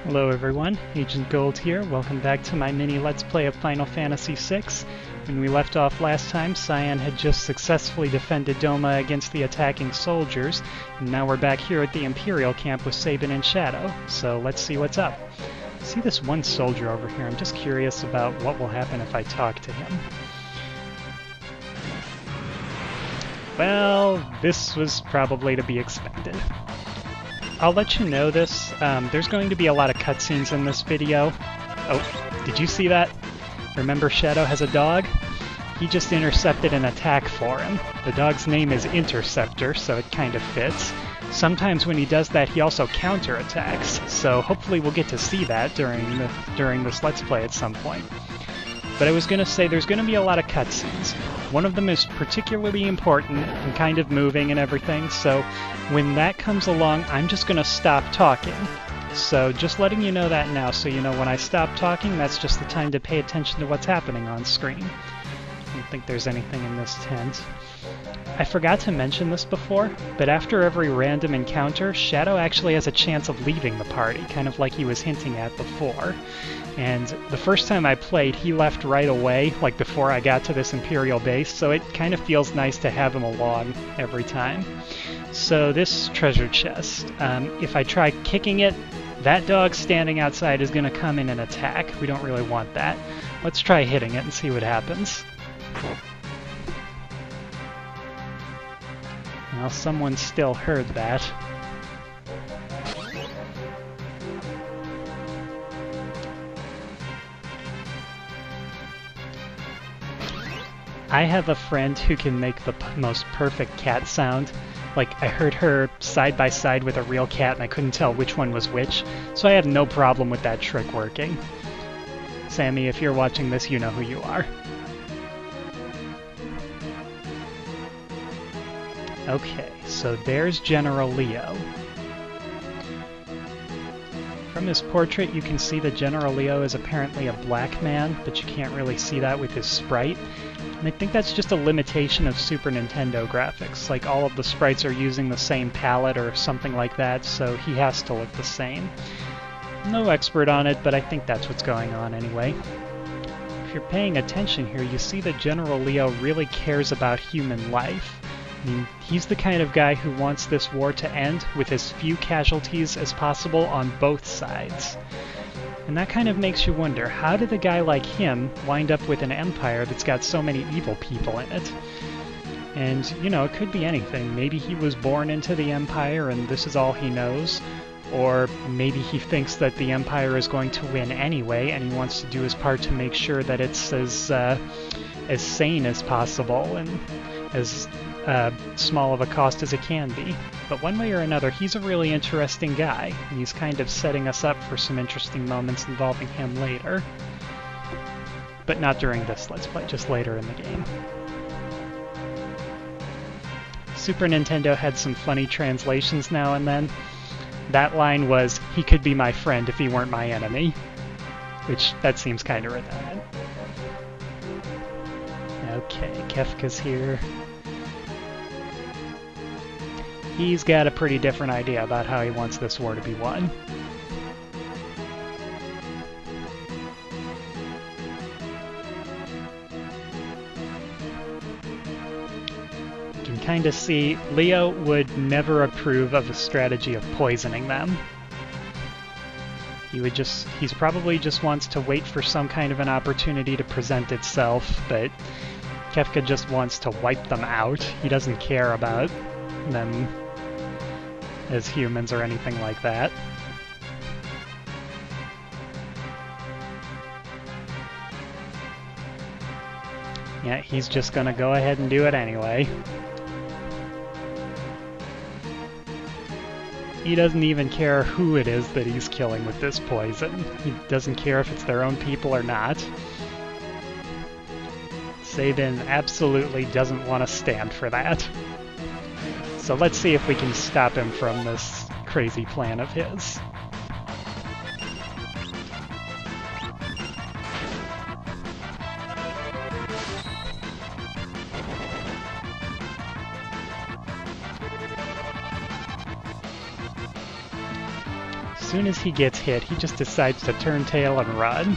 Hello everyone, Agent Gold here. Welcome back to my mini Let's Play of Final Fantasy VI. When we left off last time, Cyan had just successfully defended Doma against the attacking soldiers, and now we're back here at the Imperial camp with Sabin and Shadow, so let's see what's up. See this one soldier over here, I'm just curious about what will happen if I talk to him. Well, this was probably to be expected. I'll let you know this. There's going to be a lot of cutscenes in this video. Oh, did you see that? Remember Shadow has a dog? He just intercepted an attack for him. The dog's name is Interceptor, so it kind of fits. Sometimes when he does that, he also counterattacks, so hopefully we'll get to see that during this Let's Play at some point. But I was going to say there's going to be a lot of cutscenes. One of them is particularly important and kind of moving and everything, so when that comes along, I'm just going to stop talking. So just letting you know that now, so you know when I stop talking, that's just the time to pay attention to what's happening on screen. I don't think there's anything in this tent. I forgot to mention this before, but after every random encounter, Shadow actually has a chance of leaving the party, kind of like he was hinting at before. And the first time I played, he left right away, like before I got to this Imperial base, so it kind of feels nice to have him along every time. So this treasure chest, if I try kicking it, that dog standing outside is going to come in and attack. We don't really want that. Let's try hitting it and see what happens. Well, someone still heard that. I have a friend who can make the most perfect cat sound. Like, I heard her side by side with a real cat and I couldn't tell which one was which, so I have no problem with that trick working. Sammy, if you're watching this, you know who you are. Okay, so there's General Leo. From his portrait, you can see that General Leo is apparently a black man, but you can't really see that with his sprite. And I think that's just a limitation of Super Nintendo graphics. Like, all of the sprites are using the same palette or something like that, so he has to look the same. No expert on it, but I think that's what's going on anyway. If you're paying attention here, you see that General Leo really cares about human life. I mean, he's the kind of guy who wants this war to end with as few casualties as possible on both sides. And that kind of makes you wonder, how did a guy like him wind up with an empire that's got so many evil people in it? And, you know, it could be anything. Maybe he was born into the empire and this is all he knows. Or maybe he thinks that the empire is going to win anyway and he wants to do his part to make sure that it's as sane as possible and as small of a cost as it can be. But one way or another, he's a really interesting guy, and he's kind of setting us up for some interesting moments involving him later. But not during this Let's Play, just later in the game. Super Nintendo had some funny translations now and then. That line was, "He could be my friend if he weren't my enemy," which, that seems kind of redundant. Okay, Kefka's here. He's got a pretty different idea about how he wants this war to be won. You can kind of see Leo would never approve of a strategy of poisoning them. He's probably just wants to wait for some kind of an opportunity to present itself, but Kefka just wants to wipe them out. He doesn't care about them as humans or anything like that. Yeah, he's just gonna go ahead and do it anyway. He doesn't even care who it is that he's killing with this poison. He doesn't care if it's their own people or not. Sabin absolutely doesn't want to stand for that. So let's see if we can stop him from this crazy plan of his. soon as he gets hit, he just decides to turn tail and run.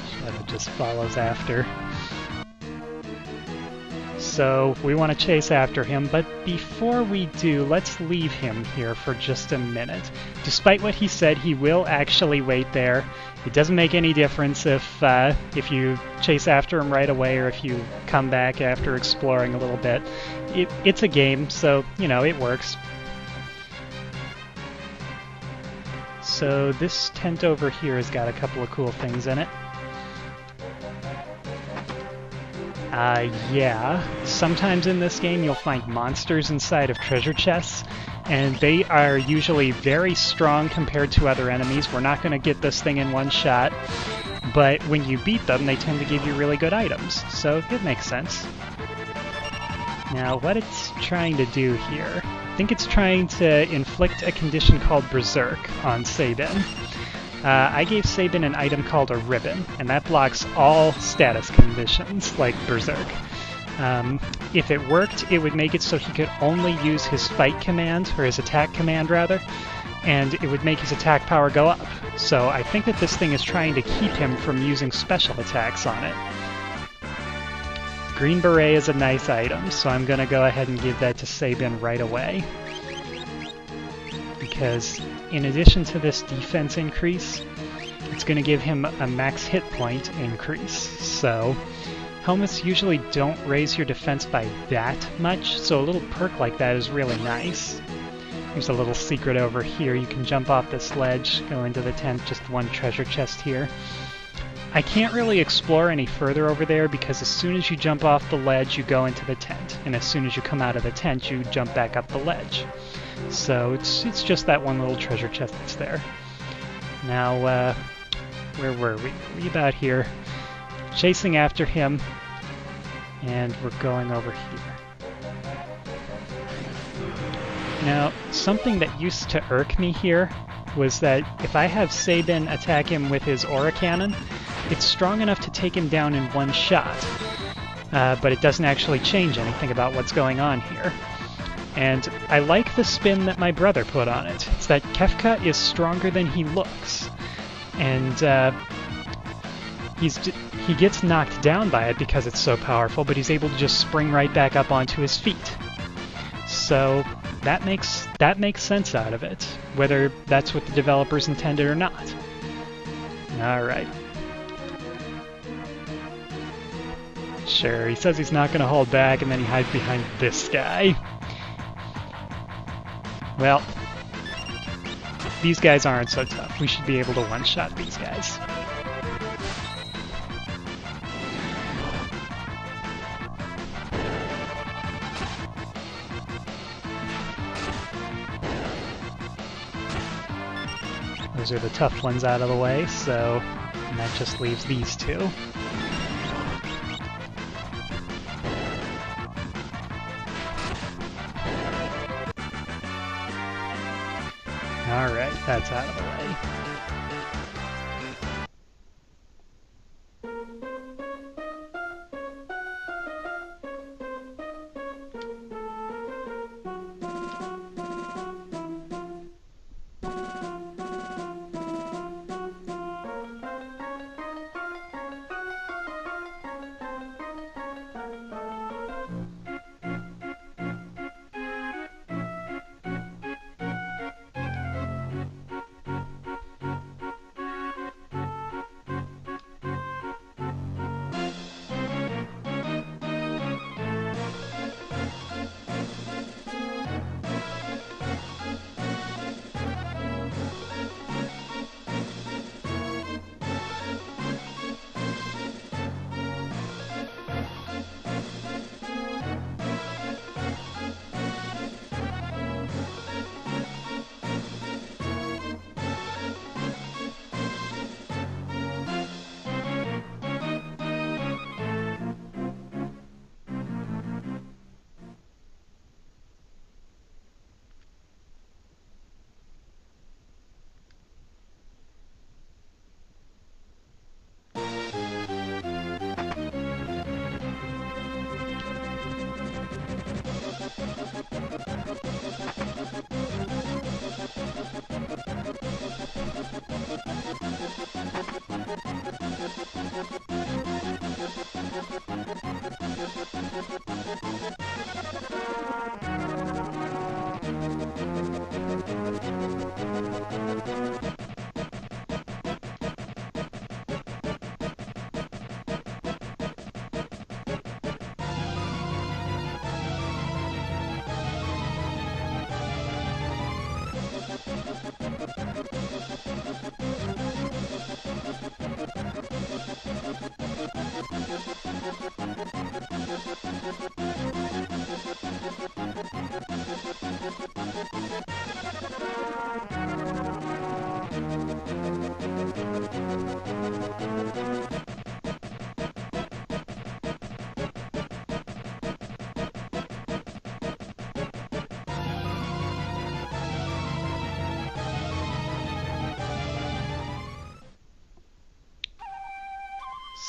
Shadow just follows after. So we want to chase after him, but before we do, let's leave him here for just a minute. Despite what he said, he will actually wait there. It doesn't make any difference if you chase after him right away or if you come back after exploring a little bit. It's a game, so, you know, it works. So this tent over here has got a couple of cool things in it. Yeah, sometimes in this game you'll find monsters inside of treasure chests, and they are usually very strong compared to other enemies. We're not going to get this thing in one shot, but when you beat them, they tend to give you really good items, so it makes sense. Now, what it's trying to do here, I think it's trying to inflict a condition called Berserk on Sabin. I gave Sabin an item called a ribbon, and that blocks all status conditions, like Berserk. If it worked, it would make it so he could only use his fight command, or his attack command rather, and it would make his attack power go up. So I think that this thing is trying to keep him from using special attacks on it. Green Beret is a nice item, so I'm going to go ahead and give that to Sabin right away. Because in addition to this defense increase, it's going to give him a max hit point increase. So helmets usually don't raise your defense by that much, so a little perk like that is really nice. There's a little secret over here. You can jump off this ledge, go into the tent, just one treasure chest here. I can't really explore any further over there because as soon as you jump off the ledge, you go into the tent, and as soon as you come out of the tent, you jump back up the ledge. So it's just that one little treasure chest that's there. Now, where were we? We about here, chasing after him, and we're going over here. Now, something that used to irk me here was that if I have Sabin attack him with his aura cannon, it's strong enough to take him down in one shot, but it doesn't actually change anything about what's going on here. And I like the spin that my brother put on it. It's that Kefka is stronger than he looks, and he gets knocked down by it because it's so powerful, but he's able to just spring right back up onto his feet. So that makes sense out of it, whether that's what the developers intended or not. Alright. Sure, he says he's not going to hold back, and then he hides behind this guy. Well, these guys aren't so tough. We should be able to one-shot these guys. Those are the tough ones out of the way, so and that just leaves these two. Alright, that's out of the way.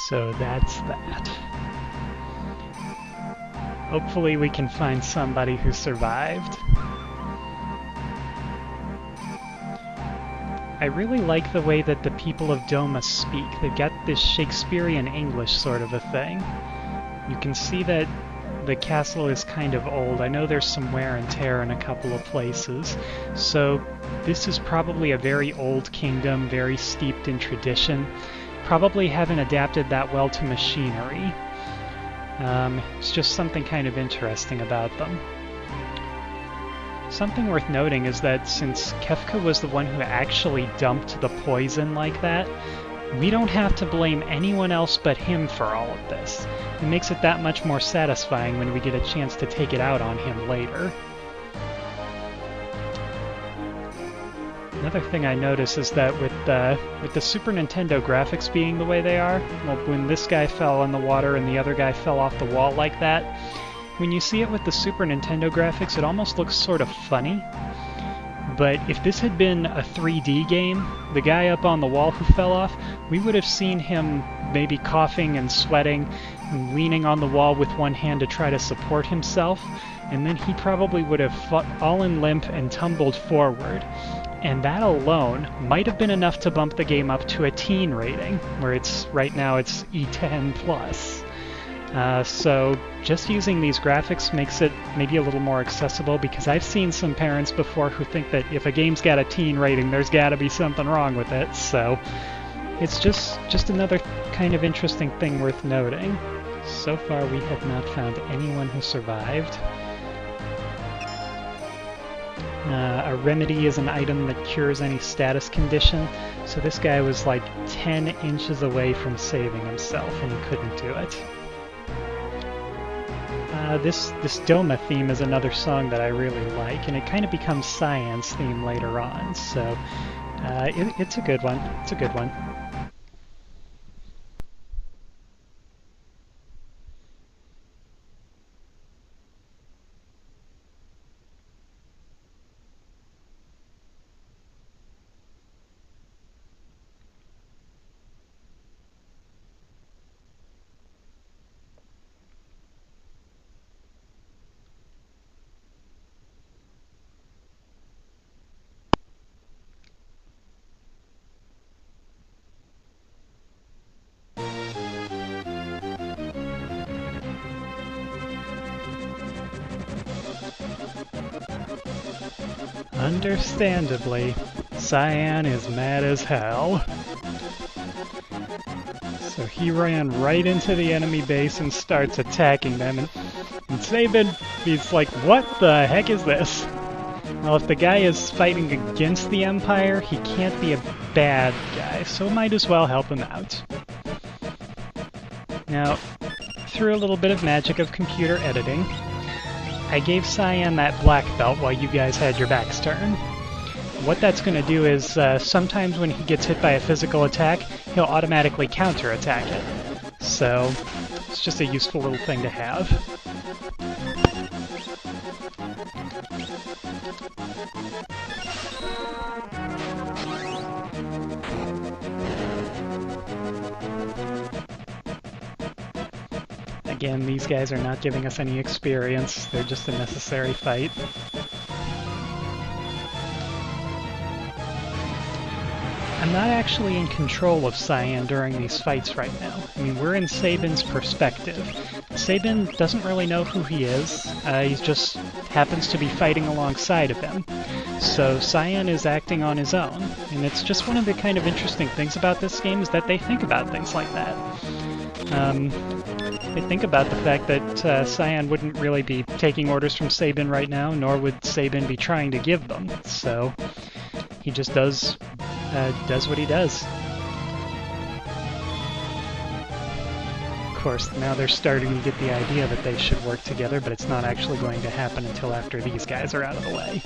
So that's that. Hopefully we can find somebody who survived. I really like the way that the people of Doma speak. They've got this Shakespearean English sort of a thing. You can see that the castle is kind of old. I know there's some wear and tear in a couple of places. So this is probably a very old kingdom, very steeped in tradition. Probably haven't adapted that well to machinery. It's just something kind of interesting about them. Something worth noting is that since Kefka was the one who actually dumped the poison like that, we don't have to blame anyone else but him for all of this. It makes it that much more satisfying when we get a chance to take it out on him later. Another thing I notice is that with the Super Nintendo graphics being the way they are, well, when this guy fell in the water and the other guy fell off the wall like that, when you see it with the Super Nintendo graphics, it almost looks sort of funny. But if this had been a 3D game, the guy up on the wall who fell off, we would have seen him maybe coughing and sweating and leaning on the wall with one hand to try to support himself, and then he probably would have fallen limp and tumbled forward. And that alone might have been enough to bump the game up to a teen rating, where right now it's E10+. So just using these graphics makes it maybe a little more accessible, because I've seen some parents before who think that if a game's got a teen rating, there's gotta be something wrong with it. So it's just another kind of interesting thing worth noting. So far we have not found anyone who survived. A remedy is an item that cures any status condition, so this guy was like 10 inches away from saving himself and he couldn't do it. This Doma theme is another song that I really like, and it kind of becomes Cyan's theme later on, so it's a good one. It's a good one. Understandably, Cyan is mad as hell. So he ran right into the enemy base and starts attacking them, and Sabin, he's like, what the heck is this? Well, if the guy is fighting against the Empire, he can't be a bad guy, so might as well help him out. Now, through a little bit of magic of computer editing, I gave Cyan that black belt while you guys had your backs turned. What that's going to do is, sometimes when he gets hit by a physical attack, he'll automatically counter-attack it. So, it's just a useful little thing to have. Again, these guys are not giving us any experience, they're just a necessary fight. I'm not actually in control of Cyan during these fights right now. I mean, we're in Sabin's perspective. Sabin doesn't really know who he is, he just happens to be fighting alongside of him. So Cyan is acting on his own, and it's just one of the kind of interesting things about this game is that they think about things like that. They think about the fact that Cyan wouldn't really be taking orders from Sabin right now, nor would Sabin be trying to give them. So he just does what he does. Of course, now they're starting to get the idea that they should work together, but it's not actually going to happen until after these guys are out of the way.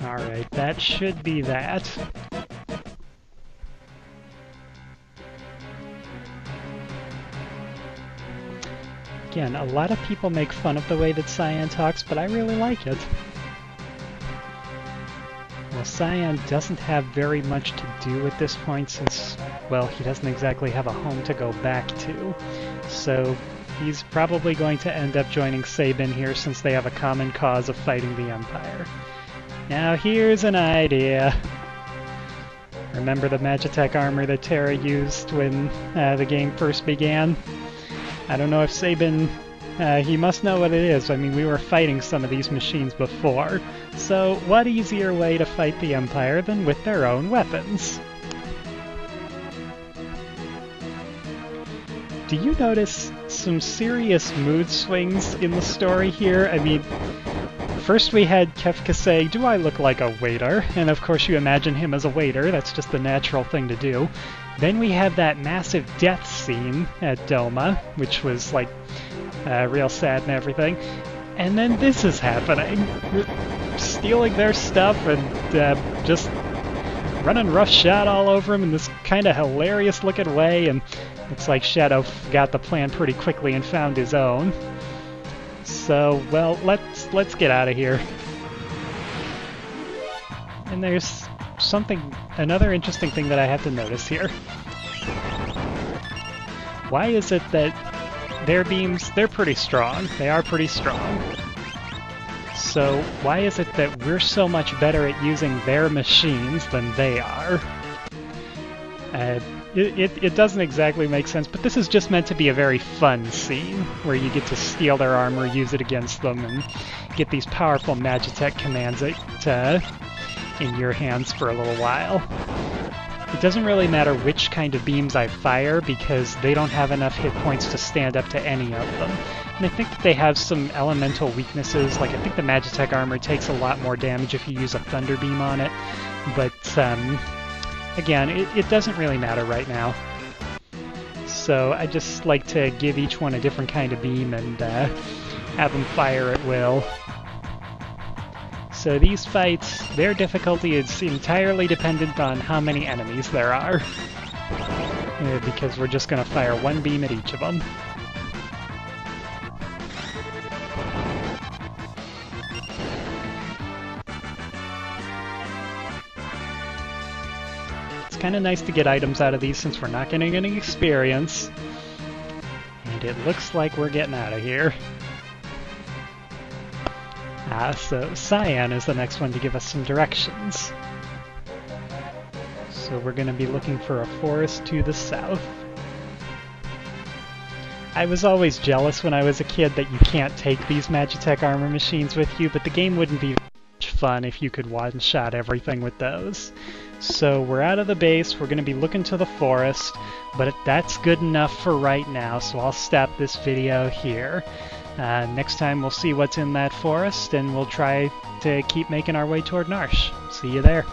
Alright, that should be that. Again, a lot of people make fun of the way that Cyan talks, but I really like it. Well, Cyan doesn't have very much to do at this point since, well, he doesn't exactly have a home to go back to. So he's probably going to end up joining Sabin here since they have a common cause of fighting the Empire. Now here's an idea. Remember the Magitech armor that Terra used when the game first began? I don't know if Sabin, he must know what it is. I mean, we were fighting some of these machines before. So what easier way to fight the Empire than with their own weapons? Do you notice some serious mood swings in the story here? I mean, first we had Kefka say, "Do I look like a waiter?" And of course you imagine him as a waiter, that's just the natural thing to do. Then we have that massive death scene at Doma, which was like real sad and everything. And then this is happening. Stealing their stuff and just running roughshod all over him in this kind of hilarious looking way, and looks like Shadow got the plan pretty quickly and found his own. So, well, let's get out of here. And there's another interesting thing that I have to notice here. Why is it that their beams, they're pretty strong. They are pretty strong. So why is it that we're so much better at using their machines than they are? It doesn't exactly make sense, but this is just meant to be a very fun scene, where you get to steal their armor, use it against them, and get these powerful Magitech commands in your hands for a little while. It doesn't really matter which kind of beams I fire, because they don't have enough hit points to stand up to any of them. And I think that they have some elemental weaknesses, like I think the Magitech armor takes a lot more damage if you use a Thunder Beam on it, but again, it doesn't really matter right now. So I just like to give each one a different kind of beam and have them fire at will. So these fights, their difficulty is entirely dependent on how many enemies there are. Because we're just going to fire one beam at each of them. It's kind of nice to get items out of these since we're not getting any experience. And it looks like we're getting out of here. So Cyan is the next one to give us some directions. So we're going to be looking for a forest to the south. I was always jealous when I was a kid that you can't take these Magitech armor machines with you, but the game wouldn't be much fun if you could one-shot everything with those. So we're out of the base, we're going to be looking to the forest, but that's good enough for right now, so I'll stop this video here. Next time we'll see what's in that forest, and we'll try to keep making our way toward Narshe. See you there.